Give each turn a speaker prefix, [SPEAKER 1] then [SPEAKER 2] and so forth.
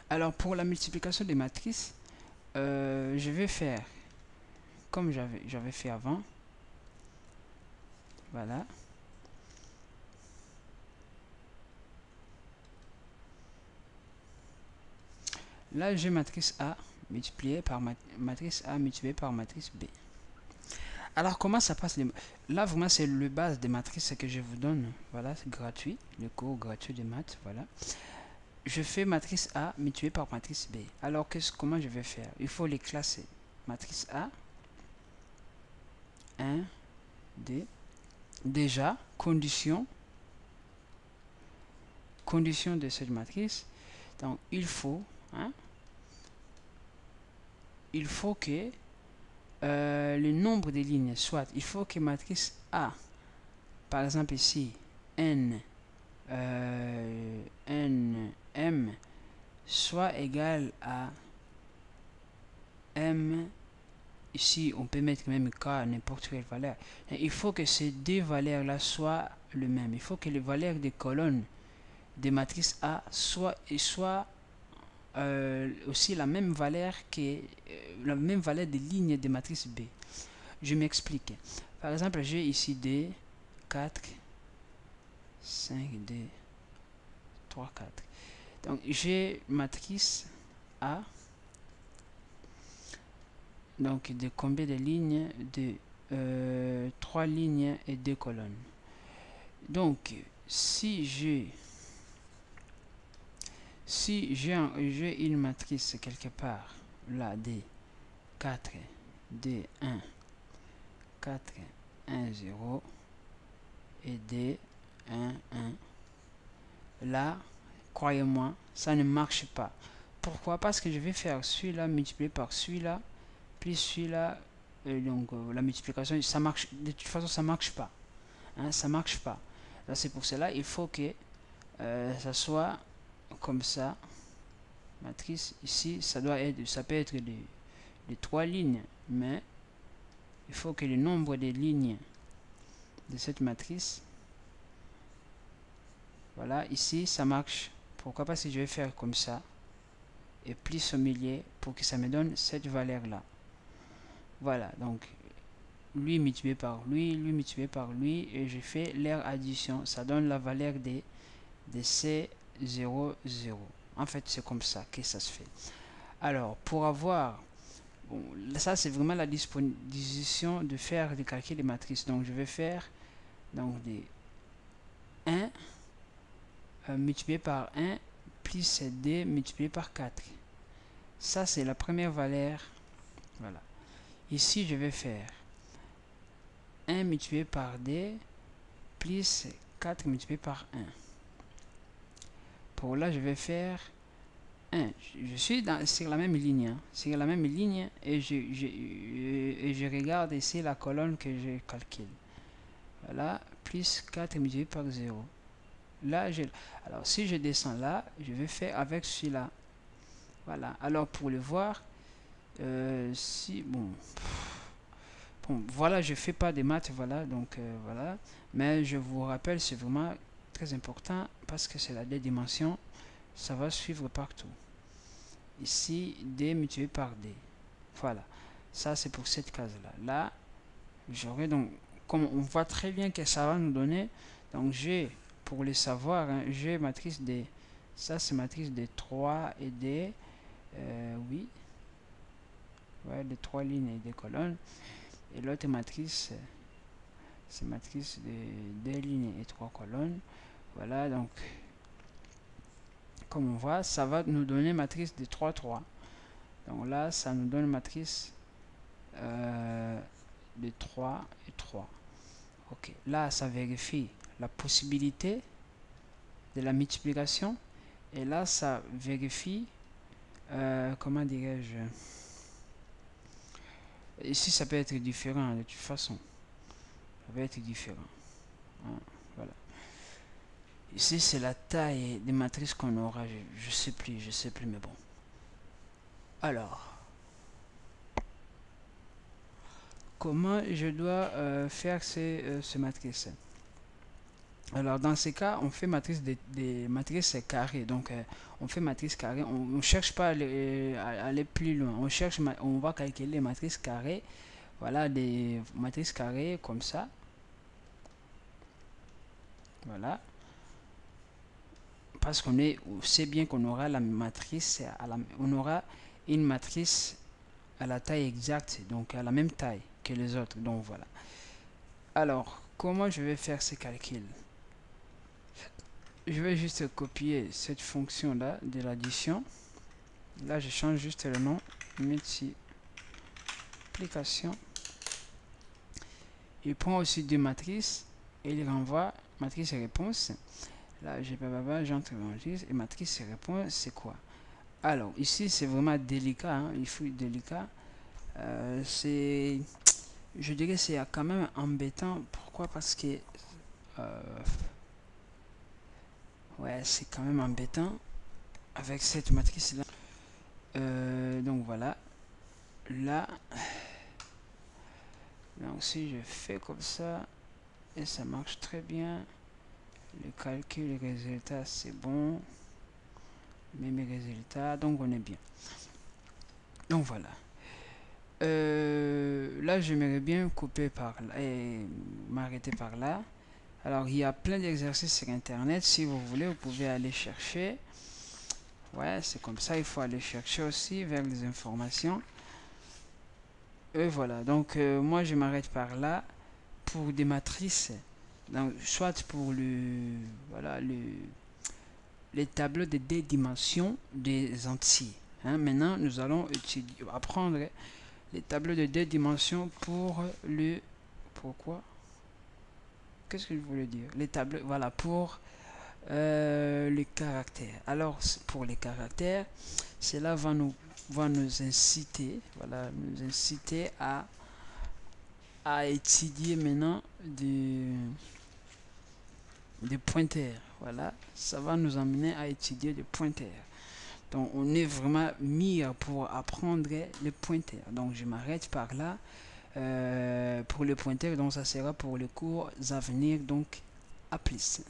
[SPEAKER 1] Alors pour la multiplication des matrices, je vais faire comme j'avais fait avant. Voilà. Là, j'ai matrice A multipliée par matrice A multipliée par matrice B. Alors, comment ça passe? Là, vraiment, c'est le base des matrices que je vous donne. Voilà, c'est gratuit. Le cours gratuit de maths. Voilà. Je fais matrice A multipliée par matrice B. Alors, comment je vais faire? Il faut les classer. Matrice A, 1, 2. Déjà, condition de cette matrice. Donc, hein, il faut que le nombre de lignes soit, il faut que matrice A, par exemple ici, n, m, soit égal à m, ici on peut mettre même k n'importe quelle valeur. Et il faut que ces deux valeurs là soient le même. Il faut que les valeurs des colonnes de matrice A soient aussi la même valeur que la même valeur des lignes de matrice B. Je m'explique. Par exemple, j'ai ici 2, 4, 5, 2, 3, 4. Donc, j'ai matrice A. Donc, de combien de lignes? De 3 lignes et 2 colonnes. Donc, si j'ai une matrice quelque part, là, D, 4, D, 1, 4, 1, 0, et D, 1, 1. Là, croyez-moi, ça ne marche pas. Pourquoi? Parce que je vais faire celui-là multiplié par celui-là, plus celui-là. Donc, la multiplication, ça marche. De toute façon, ça marche pas. Hein, ça marche pas. Là, c'est pour cela, il faut que ça soit comme ça. Matrice, ici, ça peut être de 3 lignes, mais il faut que le nombre de lignes de cette matrice, voilà, ici, ça marche. Pourquoi? Parce que je vais faire comme ça, et plus au milieu, pour que ça me donne cette valeur-là. Voilà, donc, lui multiplié par lui multiplié par lui, et je fais leur addition. Ça donne la valeur de C00. En fait, c'est comme ça que ça se fait. Alors, pour avoir... Bon, ça, c'est vraiment la disposition de faire des calculs de matrices. Donc, je vais faire donc des 1 multiplié par 1 plus 2 multiplié par 4. Ça, c'est la première valeur. Voilà. Ici, je vais faire 1 multiplié par 2 plus 4 multiplié par 1. Pour là, je vais faire 1. Je suis sur la même ligne. Hein, sur la même ligne et je regarde ici la colonne que je calcule. Voilà, plus 4 multiplié par 0. Là, alors si je descends là, je vais faire avec celui-là. Voilà, alors pour le voir, si, bon, voilà, je fais pas de maths, voilà, donc voilà. Mais je vous rappelle, c'est vraiment très important parce que c'est la deux dimensions, ça va suivre partout. Ici, D multiplié par D. Voilà, ça c'est pour cette case-là. Là, j'aurai donc, comme on voit très bien que ça va nous donner, donc j'ai, pour le savoir, hein, j'ai matrice D. Ça c'est matrice de 3 et D, oui, ouais, de 3 lignes et des colonnes. Et l'autre matrice, c'est matrice de 2 lignes et 3 colonnes. Voilà, donc, comme on voit, ça va nous donner matrice de 3, 3. Donc là, ça nous donne matrice de 3 et 3. Ok, là, ça vérifie la possibilité de la multiplication. Et là, ça vérifie, comment dirais-je, ici, ça peut être différent de toute façon. Ça peut être différent. Hein, voilà. Ici, c'est la taille des matrices qu'on aura. Je sais plus, mais bon. Alors, comment je dois faire ces matrices? Alors dans ces cas, on fait matrice des matrices carrées. Donc on fait matrice carrée. On ne cherche pas à aller plus loin. On cherche, on va calculer les matrices carrées. Voilà des matrices carrées comme ça. Voilà. Parce qu'on sait bien qu'on aura la matrice, on aura une matrice à la taille exacte, donc à la même taille que les autres. Donc voilà. Alors, comment je vais faire ces calculs? Je vais juste copier cette fonction là de l'addition. Là, je change juste le nom, multiplication. Il prend aussi deux matrices et il renvoie matrice et réponse. Là, j'entre matrice et matrice et réponse, c'est quoi? Alors, ici, c'est vraiment délicat, hein, il faut être délicat. Je dirais c'est quand même embêtant. Pourquoi? Parce que ouais, c'est quand même embêtant avec cette matrice là. Donc voilà, là, donc si je fais comme ça et ça marche très bien, le calcul, les résultats c'est bon, mes résultats, donc on est bien. Donc voilà. Là, j'aimerais bien couper par là et m'arrêter par là. Alors, il y a plein d'exercices sur internet. Si vous voulez, vous pouvez aller chercher. Ouais, c'est comme ça. Il faut aller chercher aussi vers les informations. Et voilà. Donc, moi, je m'arrête par là pour des matrices. Donc, soit pour voilà, les tableaux de deux dimensions des entiers. Hein, maintenant, nous allons apprendre les tableaux de deux dimensions pour le... Pourquoi? Qu'est-ce que je voulais dire? Les tableaux, voilà, pour les caractères. Alors, pour les caractères, cela va nous inciter, voilà, nous inciter à étudier maintenant des pointeurs. Voilà, ça va nous amener à étudier des pointeurs. Donc, on est vraiment mis pour apprendre les pointeurs. Donc, je m'arrête par là. Pour le pointeur, donc ça sera pour les cours à venir. Donc, à plus.